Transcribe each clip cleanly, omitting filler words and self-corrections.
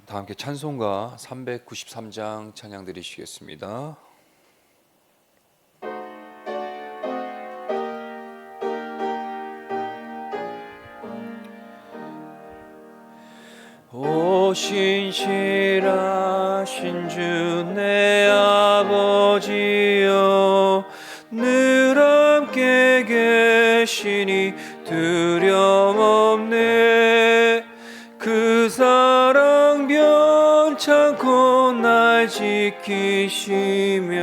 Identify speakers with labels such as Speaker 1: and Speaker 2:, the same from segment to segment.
Speaker 1: 다 함께 찬송가 393장 찬양 드리시겠습니다. 오 신실하신 주 내 아버지여, 늘 함께 계시니 두려움 없네. 그 사랑 변찮고 날 지키시며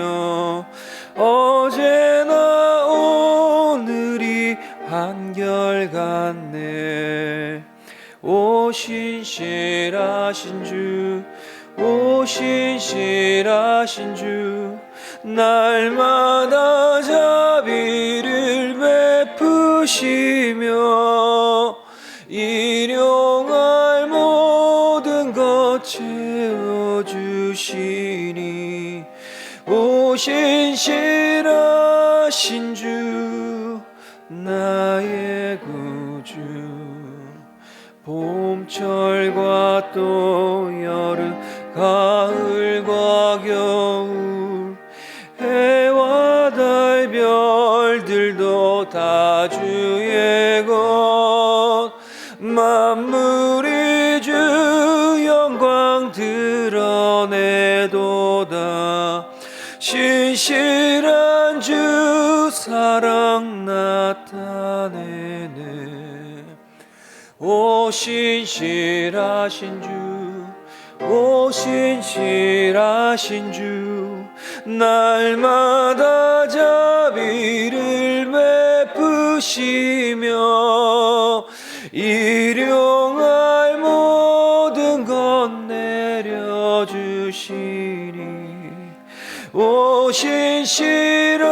Speaker 1: 어제나 오늘이 한결같네. 오 신실하신 주, 오 신실하신 주, 날마다 자비를 베푸시며 일용할 모든 것 채워주시니 오 신실하신 주, 나의 구주. 봄철과 또 여름, 가을과 겨울, 해와 달 별들도 다 주의 것, 만물이 주 영광 드러내도다. 신실한 주 사랑 나타내네. 오 신실하신 주, 오 신실하신 주, 날마다 자비를 베푸시며 일용할 모든 것 내려주시니 오 신실하신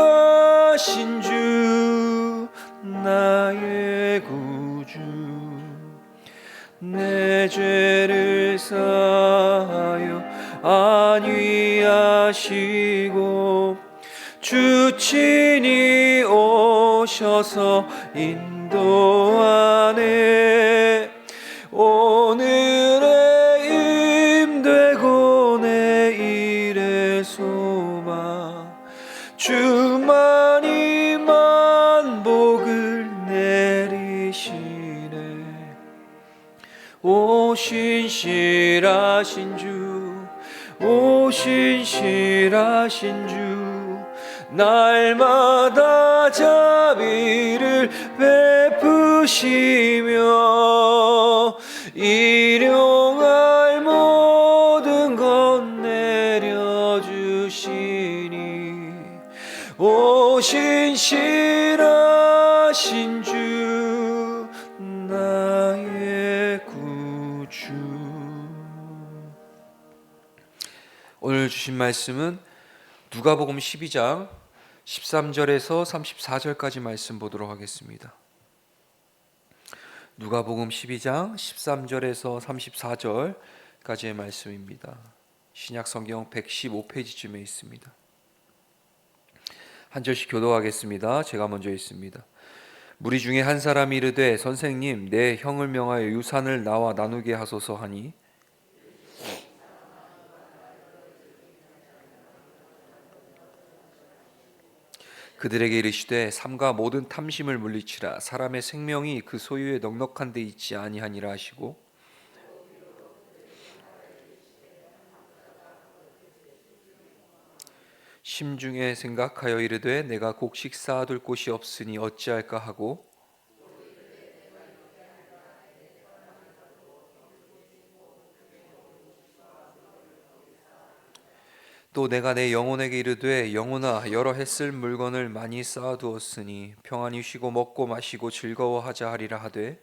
Speaker 1: 주, 나의 구주. 내 죄를 사하여 안위하시고 주 친히 오셔서 인도하네. 오늘의 힘되고 내일의 소망, 주만이 만복을 내리시네. 오 신실하신 주, 오 신실하신 주, 날마다 자비를 베푸시며 일용할 모든 것 내려주시니 오 신실하신 주, 나의 구주. 오늘 주신 말씀은 누가복음 12장 13절에서 34절까지 말씀 보도록 하겠습니다. 누가복음 12장 13절에서 34절까지의 말씀입니다. 신약 성경 115페이지쯤에 있습니다. 한 절씩 교독하겠습니다. 제가 먼저 읽습니다. 무리 중에 한 사람이 이르되 선생님, 내 형을 명하여 유산을 나와 나누게 하소서 하니 그들에게 이르시되 삼가 모든 탐심을 물리치라. 사람의 생명이 그 소유에 넉넉한 데 있지 아니하니라 하시고 심중에 생각하여 이르되 내가 곡식 쌓아둘 곳이 없으니 어찌할까 하고 또 내가 내 영혼에게 이르되 영혼아, 여러 해 쓸 물건을 많이 쌓아두었으니 평안히 쉬고 먹고 마시고 즐거워하자 하리라 하되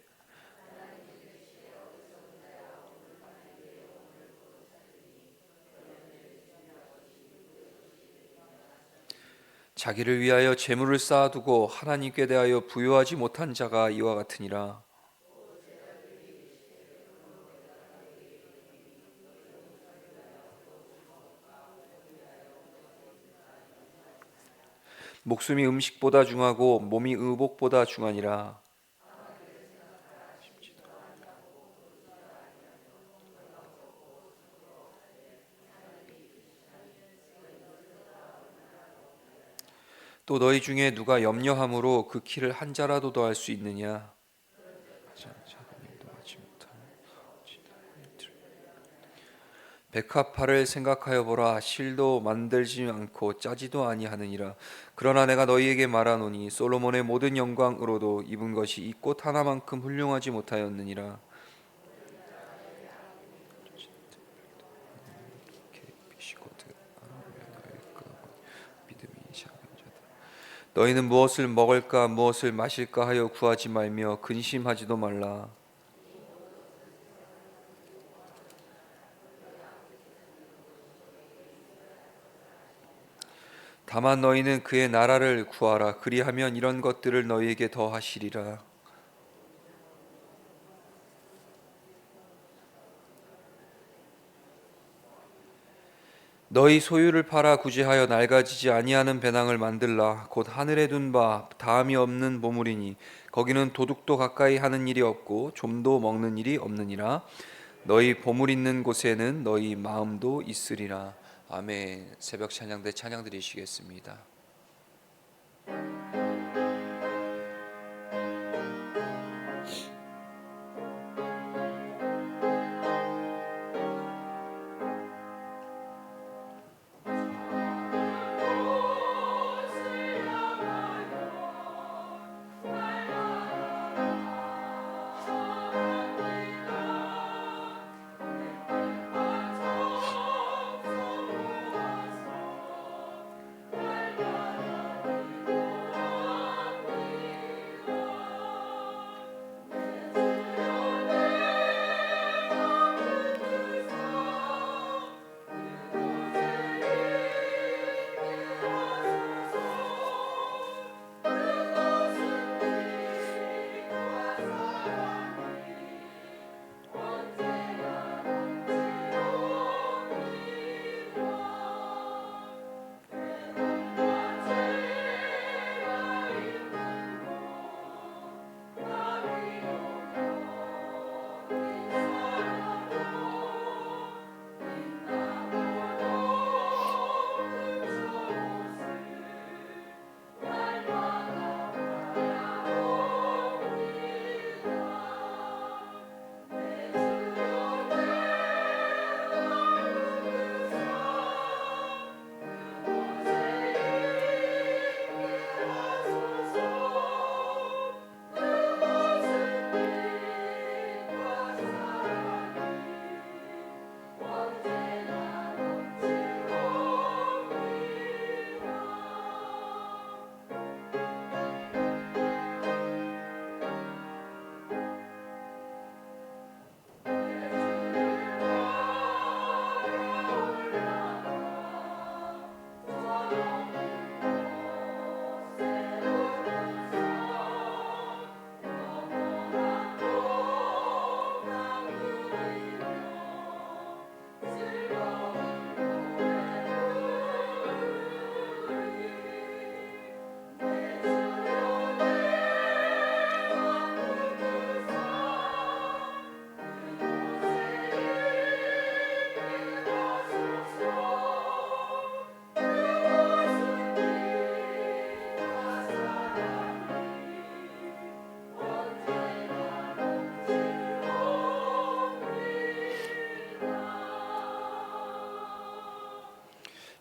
Speaker 1: 자기를 위하여 재물을 쌓아두고 하나님께 대하여 부요하지 못한 자가 이와 같으니라. 목숨이 음식보다 중하고 몸이 의복보다 중하니라. 또 너희 중에 누가 염려함으로 그 키를 한 자라도 더할 수 있느냐? 백합화를 생각하여 보라. 실도 만들지 않고 짜지도 아니하느니라. 그러나 내가 너희에게 말하노니 솔로몬의 모든 영광으로도 입은 것이 이 꽃 하나만큼 훌륭하지 못하였느니라. 너희는 무엇을 먹을까 무엇을 마실까 하여 구하지 말며 근심하지도 말라. 다만 너희는 그의 나라를 구하라. 그리하면 이런 것들을 너희에게 더하시리라. 너희 소유를 팔아 구제하여 낡아지지 아니하는 배낭을 만들라. 곧 하늘에 둔 바 다함이 없는 보물이니 거기는 도둑도 가까이 하는 일이 없고 좀도 먹는 일이 없느니라. 너희 보물 있는 곳에는 너희 마음도 있으리라. 아멘. 새벽 찬양 때 찬양 드리시겠습니다.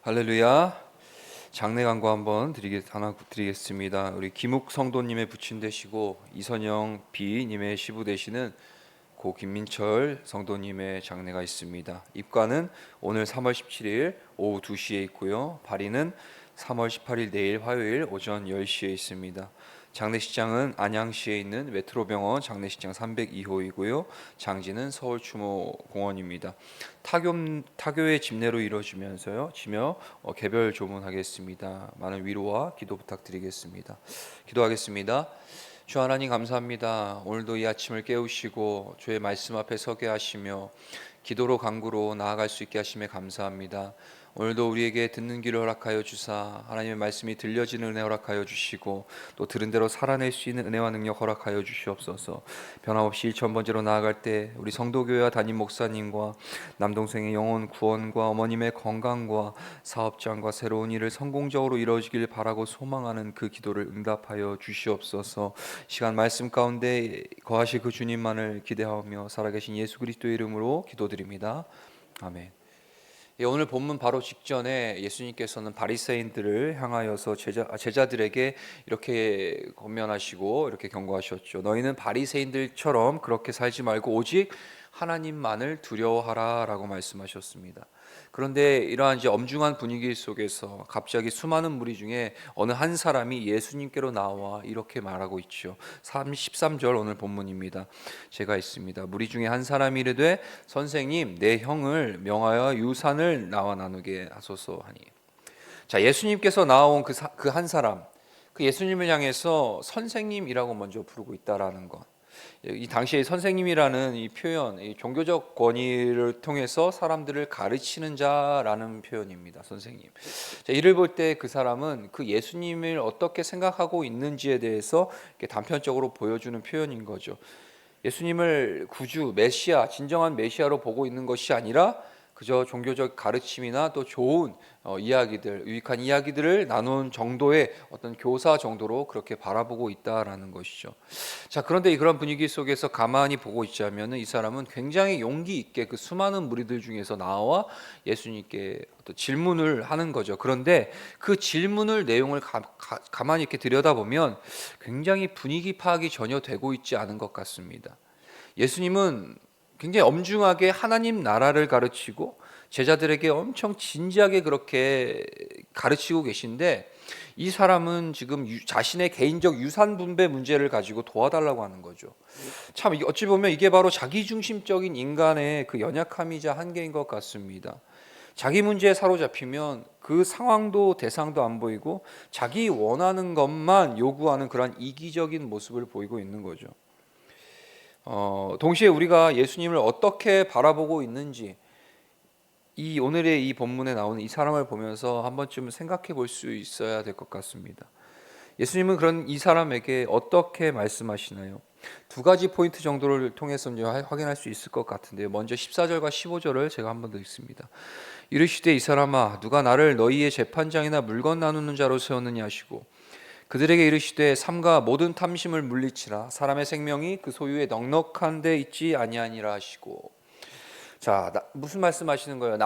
Speaker 1: 할렐루야. 장례 간구 한번 드리겠습니다. 우리 김욱 성도님의 부친 되시고 이선영 비님의 시부 되시는 고 김민철 성도님의 장례가 있습니다. 입관은 오늘 3월 17일 오후 2시에 있고요. 발인은 3월 18일 내일 화요일 오전 10시에 있습니다. 장례식장은 안양시에 있는 메트로병원 장례식장 302호이고요. 장지는 서울 추모공원입니다. 타교의 집례로 이루어지면서요. 개별 조문하겠습니다. 많은 위로와 기도 부탁드리겠습니다. 기도하겠습니다. 주 하나님 감사합니다. 오늘도 이 아침을 깨우시고 주의 말씀 앞에 서게 하시며 기도로 간구로 나아갈 수 있게 하심에 감사합니다. 오늘도 우리에게 듣는 길을 허락하여 주사 하나님의 말씀이 들려지는 은혜 허락하여 주시고 또 들은 대로 살아낼 수 있는 은혜와 능력 허락하여 주시옵소서. 변함없이 천번제로 나아갈 때 우리 성도교회와 담임 목사님과 남동생의 영혼 구원과 어머님의 건강과 사업장과 새로운 일을 성공적으로 이루어지길 바라고 소망하는 그 기도를 응답하여 주시옵소서. 시간 말씀 가운데 거하실 그 주님만을 기대하며 살아계신 예수 그리스도의 이름으로 기도드립니다. 아멘. 오늘 본문 바로 직전에 예수님께서는 바리새인들을 향하여서 제자들에게 이렇게 권면하시고 이렇게 경고하셨죠. 너희는 바리새인들처럼 그렇게 살지 말고 오직 하나님만을 두려워하라라고 말씀하셨습니다. 그런데 이러한 이제 엄중한 분위기 속에서 갑자기 수많은 무리 중에 어느 한 사람이 예수님께로 나와 이렇게 말하고 있죠. 13절 오늘 본문입니다. 제가 있습니다. 무리 중에 한 사람이 이르되 선생님 내 형을 명하여 유산을 나와 나누게 하소서 하니. 자, 예수님께서 나온 그 한 사람, 그 예수님을 향해서 선생님이라고 먼저 부르고 있다라는 것. 이 당시에 선생님이라는 이 표현, 이 종교적 권위를 통해서 사람들을 가르치는 자라는 표현입니다. 선생님. 자, 이를 볼 때 그 사람은 그 예수님을 어떻게 생각하고 있는지에 대해서 이렇게 단편적으로 보여주는 표현인 거죠. 예수님을 구주, 메시아, 진정한 메시아로 보고 있는 것이 아니라 그저 종교적 가르침이나 또 좋은 이야기들, 유익한 이야기들을 나눈 정도의 어떤 교사 정도로 그렇게 바라보고 있다라는 것이죠. 자, 그런데 그런 분위기 속에서 가만히 보고 있자면 이 사람은 굉장히 용기 있게 그 수많은 무리들 중에서 나와 예수님께 어떤 질문을 하는 거죠. 그런데 그 질문을 내용을 가만히 이렇게 들여다보면 굉장히 분위기 파악이 전혀 되고 있지 않은 것 같습니다. 예수님은 굉장히 엄중하게 하나님 나라를 가르치고 제자들에게 엄청 진지하게 그렇게 가르치고 계신데 이 사람은 지금 자신의 개인적 유산 분배 문제를 가지고 도와달라고 하는 거죠. 참 어찌 보면 이게 바로 자기중심적인 인간의 그 연약함이자 한계인 것 같습니다. 자기 문제에 사로잡히면 그 상황도 대상도 안 보이고 자기 원하는 것만 요구하는 그런 이기적인 모습을 보이고 있는 거죠. 동시에 우리가 예수님을 어떻게 바라보고 있는지 이 오늘의 이 본문에 나오는 이 사람을 보면서 한 번쯤 생각해 볼 수 있어야 될 것 같습니다. 예수님은 그런 이 사람에게 어떻게 말씀하시나요? 두 가지 포인트 정도를 통해서 확인할 수 있을 것 같은데요. 먼저 14절과 15절을 제가 한 번 더 읽습니다. 이르시되 이 사람아 누가 나를 너희의 재판장이나 물건 나누는 자로 세웠느냐 하시고 그들에게 이르시되 삼가 모든 탐심을 물리치라 사람의 생명이 그 소유에 넉넉한 데 있지 아니하니라 하시고. 자, 무슨 말씀하시는 거예요?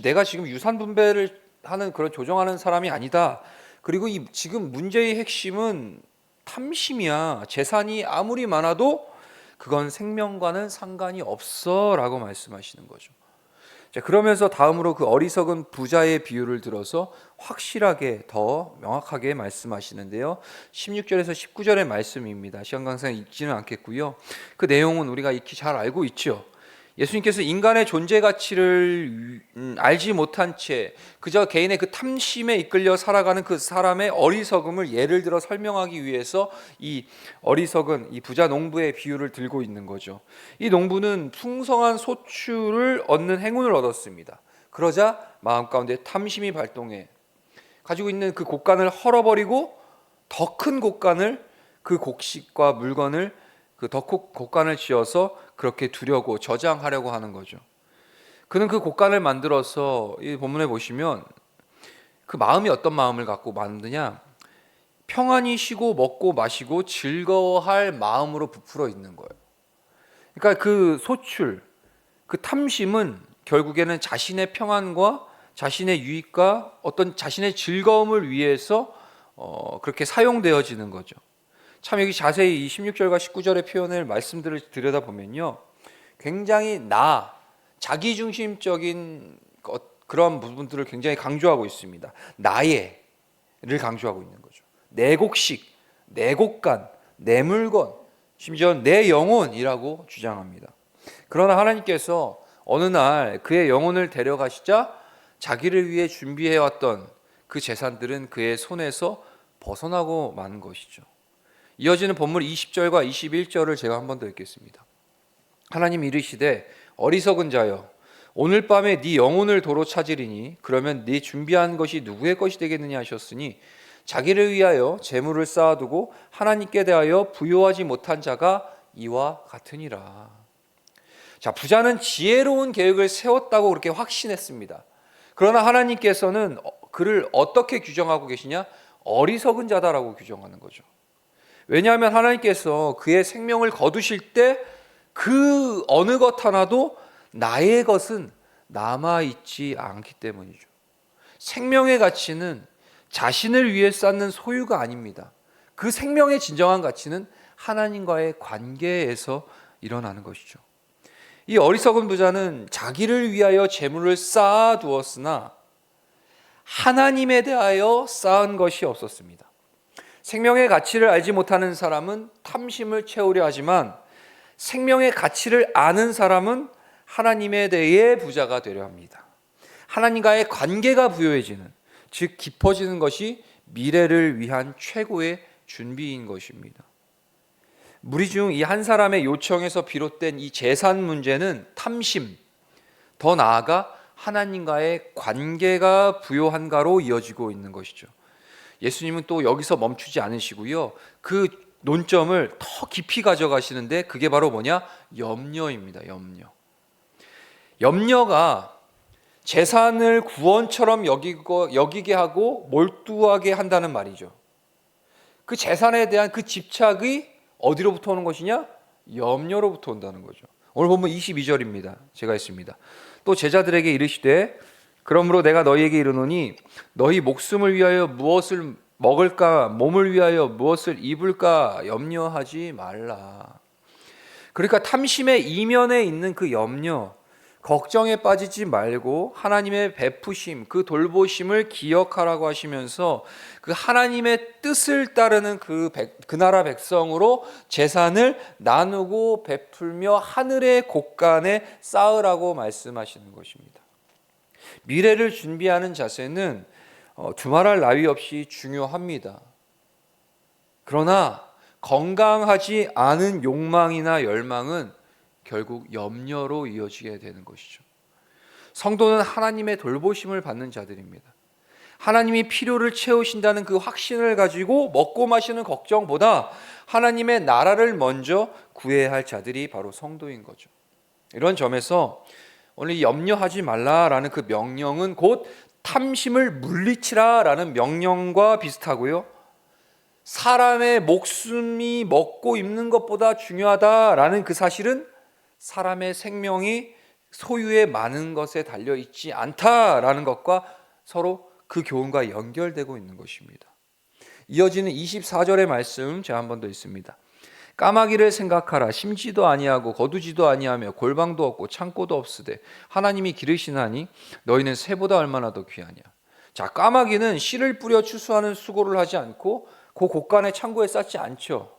Speaker 1: 내가 지금 유산 분배를 하는 그런 조정하는 사람이 아니다. 그리고 이 지금 문제의 핵심은 탐심이야. 재산이 아무리 많아도 그건 생명과는 상관이 없어라고 말씀하시는 거죠. 자, 그러면서 다음으로 그 어리석은 부자의 비유를 들어서 확실하게 더 명확하게 말씀하시는데요. 16절에서 19절의 말씀입니다. 시간 관계상 읽지는 않겠고요. 그 내용은 우리가 익히 잘 알고 있죠. 예수님께서 인간의 존재 가치를 알지 못한 채 그저 개인의 그 탐심에 이끌려 살아가는 그 사람의 어리석음을 예를 들어 설명하기 위해서 이 어리석은 이 부자 농부의 비유를 들고 있는 거죠. 이 농부는 풍성한 소출을 얻는 행운을 얻었습니다. 그러자 마음 가운데 탐심이 발동해 가지고 있는 그 곡간을 헐어버리고 더 큰 곡간을 그 곡식과 물건을 그 더 큰 곡간을 지어서 그렇게 두려고 저장하려고 하는 거죠. 그는 그 곡간을 만들어서 이 본문에 보시면 그 마음이 어떤 마음을 갖고 만드냐? 평안히 쉬고 먹고 마시고 즐거워할 마음으로 부풀어 있는 거예요. 그러니까 그 소출, 그 탐심은 결국에는 자신의 평안과 자신의 유익과 어떤 자신의 즐거움을 위해서 그렇게 사용되어지는 거죠. 참 여기 자세히 이 16절과 19절의 표현을 말씀들을 들여다보면요, 굉장히 자기중심적인 그런 부분들을 굉장히 강조하고 있습니다. 나의를 강조하고 있는 거죠. 내 곡식, 내 곡간, 내 물건, 심지어 내 영혼이라고 주장합니다. 그러나 하나님께서 어느 날 그의 영혼을 데려가시자 자기를 위해 준비해왔던 그 재산들은 그의 손에서 벗어나고 마는 것이죠. 이어지는 본문 20절과 21절을 제가 한 번 더 읽겠습니다. 하나님 이르시되 어리석은 자여 오늘 밤에 네 영혼을 도로 찾으리니 그러면 네 준비한 것이 누구의 것이 되겠느냐 하셨으니 자기를 위하여 재물을 쌓아두고 하나님께 대하여 부요하지 못한 자가 이와 같으니라. 자, 부자는 지혜로운 계획을 세웠다고 그렇게 확신했습니다. 그러나 하나님께서는 그를 어떻게 규정하고 계시냐? 어리석은 자다라고 규정하는 거죠. 왜냐하면 하나님께서 그의 생명을 거두실 때 그 어느 것 하나도 나의 것은 남아있지 않기 때문이죠. 생명의 가치는 자신을 위해 쌓는 소유가 아닙니다. 그 생명의 진정한 가치는 하나님과의 관계에서 일어나는 것이죠. 이 어리석은 부자는 자기를 위하여 재물을 쌓아두었으나 하나님에 대하여 쌓은 것이 없었습니다. 생명의 가치를 알지 못하는 사람은 탐심을 채우려 하지만 생명의 가치를 아는 사람은 하나님에 대해 부자가 되려 합니다. 하나님과의 관계가 부요해지는, 즉 깊어지는 것이 미래를 위한 최고의 준비인 것입니다. 무리 중 이 한 사람의 요청에서 비롯된 이 재산 문제는 탐심, 더 나아가 하나님과의 관계가 부요한가로 이어지고 있는 것이죠. 예수님은 또 여기서 멈추지 않으시고요, 그 논점을 더 깊이 가져가시는데 그게 바로 뭐냐? 염려입니다. 염려가 재산을 구원처럼 여기게 하고 몰두하게 한다는 말이죠. 그 재산에 대한 그 집착이 어디로부터 오는 것이냐? 염려로부터 온다는 거죠. 오늘 본문 22절입니다. 제가 했습니다. 또 제자들에게 이르시되 그러므로 내가 너희에게 이르노니 너희 목숨을 위하여 무엇을 먹을까, 몸을 위하여 무엇을 입을까 염려하지 말라. 그러니까 탐심의 이면에 있는 그 염려, 걱정에 빠지지 말고 하나님의 베푸심, 그 돌보심을 기억하라고 하시면서 그 하나님의 뜻을 따르는 그 나라 백성으로 재산을 나누고 베풀며 하늘의 곳간에 쌓으라고 말씀하시는 것입니다. 미래를 준비하는 자세는 두말할 나위 없이 중요합니다. 그러나 건강하지 않은 욕망이나 열망은 결국 염려로 이어지게 되는 것이죠. 성도는 하나님의 돌보심을 받는 자들입니다. 하나님이 필요를 채우신다는 그 확신을 가지고 먹고 마시는 걱정보다 하나님의 나라를 먼저 구해야 할 자들이 바로 성도인 거죠. 이런 점에서 오늘 염려하지 말라라는 그 명령은 곧 탐심을 물리치라라는 명령과 비슷하고요, 사람의 목숨이 먹고 입는 것보다 중요하다라는 그 사실은 사람의 생명이 소유의 많은 것에 달려있지 않다라는 것과 서로 그 교훈과 연결되고 있는 것입니다. 이어지는 24절의 말씀 제가 한 번 더 읽습니다. 까마귀를 생각하라. 심지도 아니하고 거두지도 아니하며 골방도 없고 창고도 없으되 하나님이 기르시나니 너희는 새보다 얼마나 더 귀하냐. 자, 까마귀는 씨를 뿌려 추수하는 수고를 하지 않고 그 곳간의 창고에 쌓지 않죠.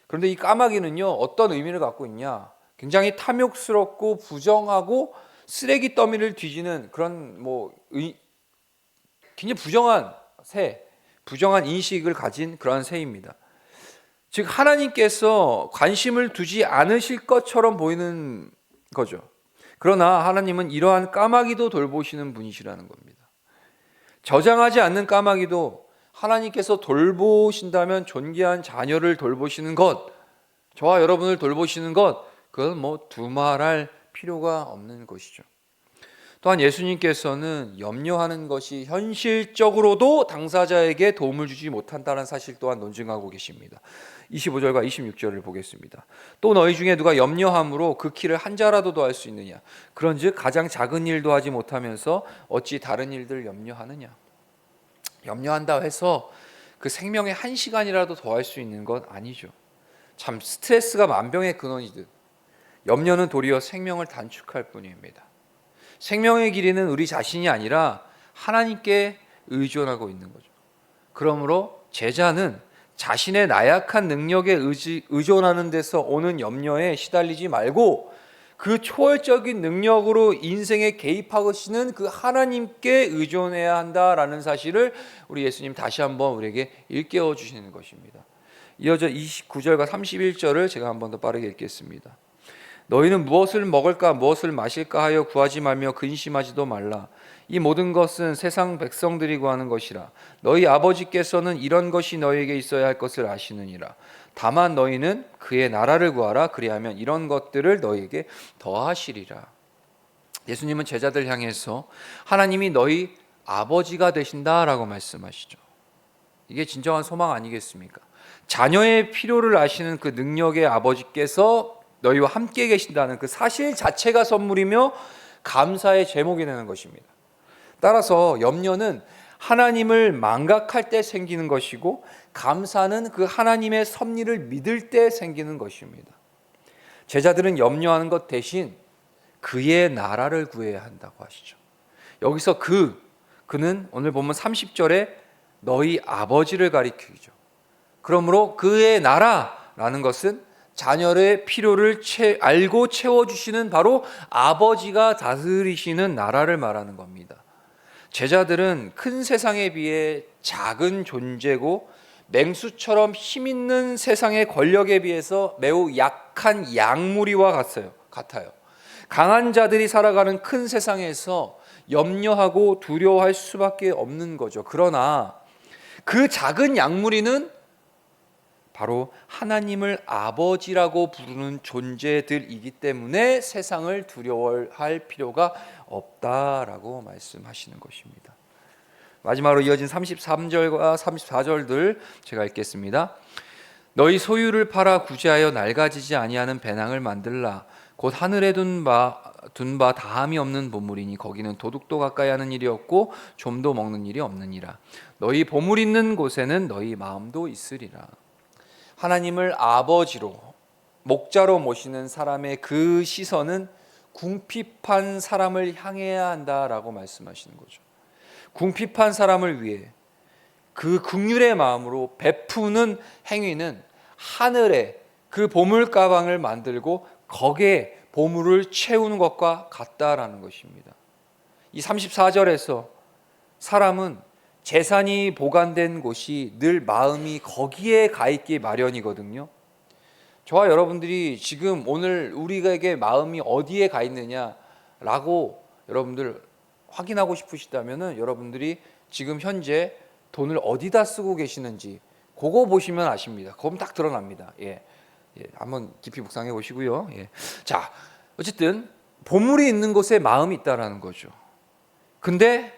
Speaker 1: 그런데 이 까마귀는요, 어떤 의미를 갖고 있냐? 굉장히 탐욕스럽고 부정하고 쓰레기 더미를 뒤지는 그런 굉장히 부정한 새, 부정한 인식을 가진 그러한 새입니다. 즉 하나님께서 관심을 두지 않으실 것처럼 보이는 거죠. 그러나 하나님은 이러한 까마귀도 돌보시는 분이시라는 겁니다. 저장하지 않는 까마귀도 하나님께서 돌보신다면 존귀한 자녀를 돌보시는 것, 저와 여러분을 돌보시는 것, 그건 두말할 필요가 없는 것이죠. 또한 예수님께서는 염려하는 것이 현실적으로도 당사자에게 도움을 주지 못한다는 사실 또한 논증하고 계십니다. 25절과 26절을 보겠습니다. 또 너희 중에 누가 염려함으로 그 키를 한 자라도 더할 수 있느냐? 그런즉 가장 작은 일도 하지 못하면서 어찌 다른 일들 염려하느냐? 염려한다 해서 그 생명의 한 시간이라도 더할 수 있는 건 아니죠. 참 스트레스가 만병의 근원이듯 염려는 도리어 생명을 단축할 뿐입니다. 생명의 길이는 우리 자신이 아니라 하나님께 의존하고 있는 거죠. 그러므로 제자는 자신의 나약한 능력에 의존하는 데서 오는 염려에 시달리지 말고 그 초월적인 능력으로 인생에 개입하시는 그 하나님께 의존해야 한다라는 사실을 우리 예수님 다시 한번 우리에게 일깨워 주시는 것입니다. 이어져 29절과 31절을 제가 한 번 더 빠르게 읽겠습니다. 너희는 무엇을 먹을까 무엇을 마실까 하여 구하지 말며 근심하지도 말라. 이 모든 것은 세상 백성들이 구하는 것이라. 너희 아버지께서는 이런 것이 너희에게 있어야 할 것을 아시느니라. 다만 너희는 그의 나라를 구하라. 그리하면 이런 것들을 너희에게 더하시리라. 예수님은 제자들 향해서 하나님이 너희 아버지가 되신다라고 말씀하시죠. 이게 진정한 소망 아니겠습니까? 자녀의 필요를 아시는 그 능력의 아버지께서 너희와 함께 계신다는 그 사실 자체가 선물이며 감사의 제목이 되는 것입니다. 따라서 염려는 하나님을 망각할 때 생기는 것이고, 감사는 그 하나님의 섭리를 믿을 때 생기는 것입니다. 제자들은 염려하는 것 대신 그의 나라를 구해야 한다고 하시죠. 여기서 그는 오늘 보면 30절에 너희 아버지를 가리키죠. 그러므로 그의 나라라는 것은 자녀의 필요를 알고 채워주시는 바로 아버지가 다스리시는 나라를 말하는 겁니다. 제자들은 큰 세상에 비해 작은 존재고, 맹수처럼 힘있는 세상의 권력에 비해서 매우 약한 양무리와 같아요. 강한 자들이 살아가는 큰 세상에서 염려하고 두려워할 수밖에 없는 거죠. 그러나 그 작은 양무리는 바로 하나님을 아버지라고 부르는 존재들이기 때문에 세상을 두려워할 필요가 없다라고 말씀하시는 것입니다. 마지막으로 이어진 33절과 34절들 제가 읽겠습니다. 너희 소유를 팔아 구제하여 낡아지지 아니하는 배낭을 만들라. 곧 하늘에 둔 바 다함이 없는 보물이니 거기는 도둑도 가까이 하는 일이 없고 좀도 먹는 일이 없느니라. 너희 보물 있는 곳에는 너희 마음도 있으리라. 하나님을 아버지로, 목자로 모시는 사람의 그 시선은 궁핍한 사람을 향해야 한다라고 말씀하시는 거죠. 궁핍한 사람을 위해 그 긍휼의 마음으로 베푸는 행위는 하늘에 그 보물 가방을 만들고 거기에 보물을 채우는 것과 같다라는 것입니다. 이 34절에서 사람은 재산이 보관된 곳이 늘 마음이 거기에 가 있기 마련이거든요. 저와 여러분들이 지금 오늘 우리에게 마음이 어디에 가 있느냐라고 여러분들 확인하고 싶으시다면 여러분들이 지금 현재 돈을 어디다 쓰고 계시는지 그거 보시면 아십니다. 그럼 딱 드러납니다. 한번 깊이 묵상해 보시고요. 자, 어쨌든 보물이 있는 곳에 마음이 있다라는 거죠. 근데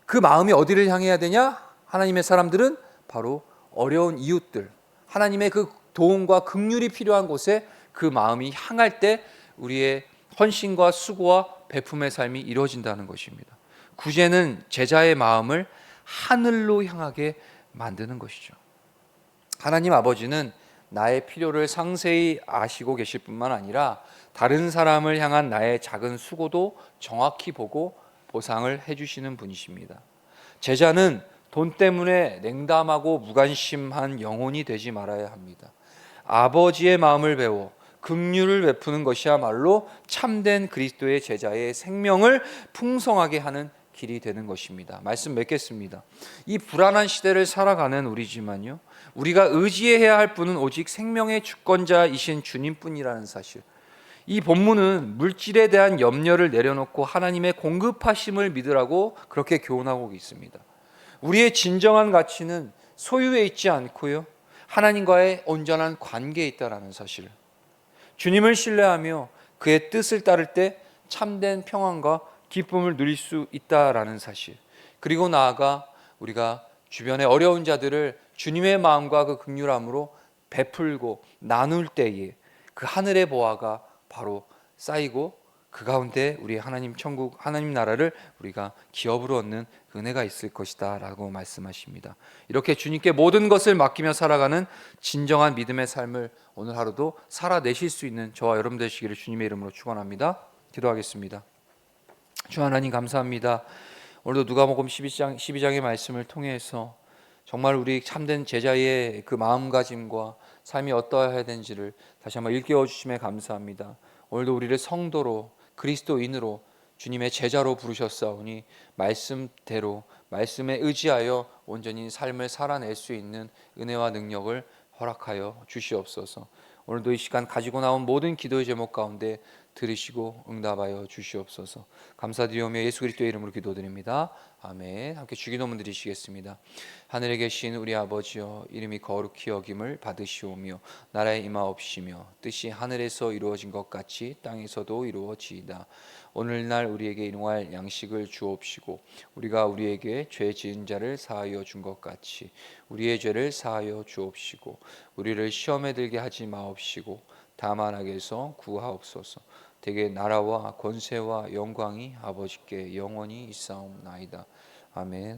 Speaker 1: 그 마음이 어디를 향해야 되냐? 하나님의 사람들은 바로 어려운 이웃들, 하나님의 그 도움과 긍휼이 필요한 곳에 그 마음이 향할 때 우리의 헌신과 수고와 베품의 삶이 이루어진다는 것입니다. 구제는 제자의 마음을 하늘로 향하게 만드는 것이죠. 하나님 아버지는 나의 필요를 상세히 아시고 계실 뿐만 아니라 다른 사람을 향한 나의 작은 수고도 정확히 보고 보상을 해주시는 분이십니다. 제자는 돈 때문에 냉담하고 무관심한 영혼이 되지 말아야 합니다. 아버지의 마음을 배워 긍휼을 베푸는 것이야말로 참된 그리스도의 제자의 생명을 풍성하게 하는 길이 되는 것입니다. 말씀 맺겠습니다. 이 불안한 시대를 살아가는 우리지만요, 우리가 의지해야 할 분은 오직 생명의 주권자이신 주님뿐이라는 사실. 이 본문은 물질에 대한 염려를 내려놓고 하나님의 공급하심을 믿으라고 그렇게 교훈하고 있습니다. 우리의 진정한 가치는 소유에 있지 않고요, 하나님과의 온전한 관계에 있다라는 사실. 주님을 신뢰하며 그의 뜻을 따를 때 참된 평안과 기쁨을 누릴 수 있다라는 사실. 그리고 나아가 우리가 주변의 어려운 자들을 주님의 마음과 그 긍휼함으로 베풀고 나눌 때에 그 하늘의 보화가 바로 쌓이고 그 가운데 우리 하나님 천국, 하나님 나라를 우리가 기업으로 얻는 은혜가 있을 것이다 라고 말씀하십니다. 이렇게 주님께 모든 것을 맡기며 살아가는 진정한 믿음의 삶을 오늘 하루도 살아내실 수 있는 저와 여러분 되시기를 주님의 이름으로 축원합니다. 기도하겠습니다. 주 하나님 감사합니다. 오늘도 누가복음 12장의 말씀을 통해서 정말 우리 참된 제자의 그 마음가짐과 삶이 어떠해야 되는지를 다시 한번 일깨워 주심에 감사합니다. 오늘도 우리를 성도로 그리스도인으로 주님의 제자로 부르셨사오니 말씀대로 말씀에 의지하여 온전히 삶을 살아낼 수 있는 은혜와 능력을 허락하여 주시옵소서. 오늘도 이 시간 가지고 나온 모든 기도의 제목 가운데 들으시고 응답하여 주시옵소서. 감사드리오며 예수 그리스도의 이름으로 기도드립니다. 아멘. 함께 주기도문 드리시겠습니다. 하늘에 계신 우리 아버지여, 이름이 거룩히 여김을 받으시오며 나라에 임하옵시며 뜻이 하늘에서 이루어진 것 같이 땅에서도 이루어지이다. 오늘날 우리에게 일용할 양식을 주옵시고 우리가 우리에게 죄 지은 자를 사하여 준 것 같이 우리의 죄를 사하여 주옵시고 우리를 시험에 들게 하지 마옵시고 다만 악에서 구하옵소서. 대개 나라와 권세와 영광이 아버지께 영원히 있사옵나이다. 아멘.